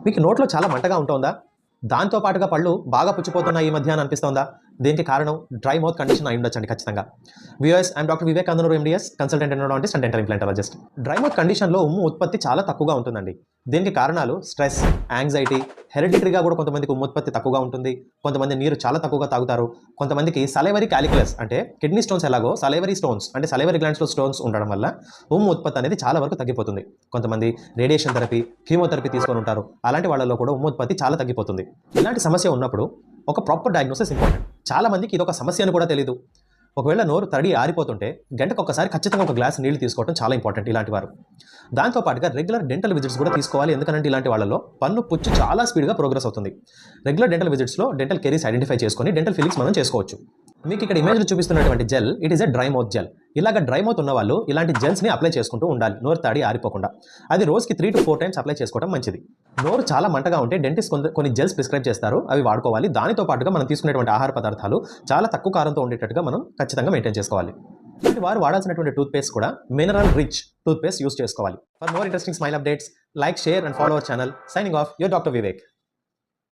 మీకు నోట్లో చాలా మంటగా ఉంటుందా? దాంతో పాటుగా పళ్ళు బాగా పుచ్చిపోతున్నాయి ఈ మధ్య అని అనిపిస్తోందా? దీనికి కారణం డ్రై మౌత్ కండిషన్ అయి ఉండొచ్చండి ఖచ్చితంగా. Viewers, I'm doctor Vivek Andanuru MDS, consultant endodontist and dental implantologist. Dry mouth కండిషన్లో ఉమ్ము ఉత్పత్తి చాలా తక్కువగా ఉంటుందండి. దీనికి కారణాలు స్ట్రెస్, యాంగ్జైటీ, హెరిడిటరీగా కూడా కొంతమందికి ఉమ్ము ఉత్పత్తి తక్కువగా ఉంటుంది. కొంతమంది నీరు చాలా తక్కువగా తాగుతారు. కొంతమందికి సలైవరీ క్యాలిక్యులస్ అంటే కిడ్నీ స్టోన్స్ ఎలాగో సలైవరీ స్టోన్స్ అంటే సలైవరీ గ్లాండ్స్లో స్టోన్స్ ఉండడం వల్ల ఉమ్ము ఉత్పత్తి అనేది చాలా వరకు తగ్గిపోతుంది. కొంతమంది రేడియేషన్ థెరపీ, కీమోథెరపీ తీసుకొని ఉంటారు. అలాంటి వాళ్ళలో కూడా ఉమ్ము ఉత్పత్తి చాలా తగ్గిపోతుంది. ఇలాంటి సమస్య ఉన్నప్పుడు ఒక ప్రాపర్ డయాగ్నోసిస్ ఇంపార్టెంట్. చాలా మందికి ఇది ఒక సమస్య అని కూడా తెలియదు. ఒకవేళ నోరు తడి ఆరిపోతుంటే గంటకు ఒకసారి ఖచ్చితంగా ఒక గ్లాస్ నీళ్లు తీసుకోవడం చాలా ఇంపార్టెంట్ ఇలాంటి వారు. దాంతోపాటుగా రెగ్యులర్ డెంటల్ విజిట్స్ కూడా తీసుకోవాలి. ఎందుకంటే ఇలాంటి వాళ్ళలో పన్ను పుచ్చు చాలా స్పీడ్గా ప్రోగ్రెస్ అవుతుంది. రెగ్యులర్ డెంటల్ విజిట్స్లో డెంటల్ కెరీస్ ఐడెంటిఫై చేసుకొని డెంటల్ ఫిల్లింగ్స్ మనం చేసుకోవచ్చు. మీకు ఇక్కడ ఇమేజ్లో చూపిస్తున్నటువంటి gel, it is a dry mouth gel. ఇలాగ డ్రై మౌత్ ఉన్న వాళ్ళు ఇలాంటి జెల్స్ని అప్లై చేసుకుంటూ ఉండాలి, నోరు తడి ఆరిపోకుండా. అది రోజుకి 3 to 4 టైమ్స్ అప్లై చేసుకోవడం మంచిది. నోరు చాలా మంటగా ఉంటే డెంటిస్ట్ కొన్ని జెల్స్ ప్రిస్క్రైబ్ చేస్తారు, అవి వాడుకోవాలి. దానితో పాటుగా మనం తీసుకునేటువంటి ఆహార పదార్థాలు చాలా తక్కువ కారంతో ఉండేటట్టుగా మనం ఖచ్చితంగా మెయింటైన్ చేసుకోవాలి. వారు వాడాల్సినటువంటి టూత్పేస్ట్ కూడా మినరల్ రిచ్ టూత్పేస్ట్ యూస్ చేసుకోవాలి. For more interesting smile updates, like, share and follow our channel. Signing off, your doctor Vivek.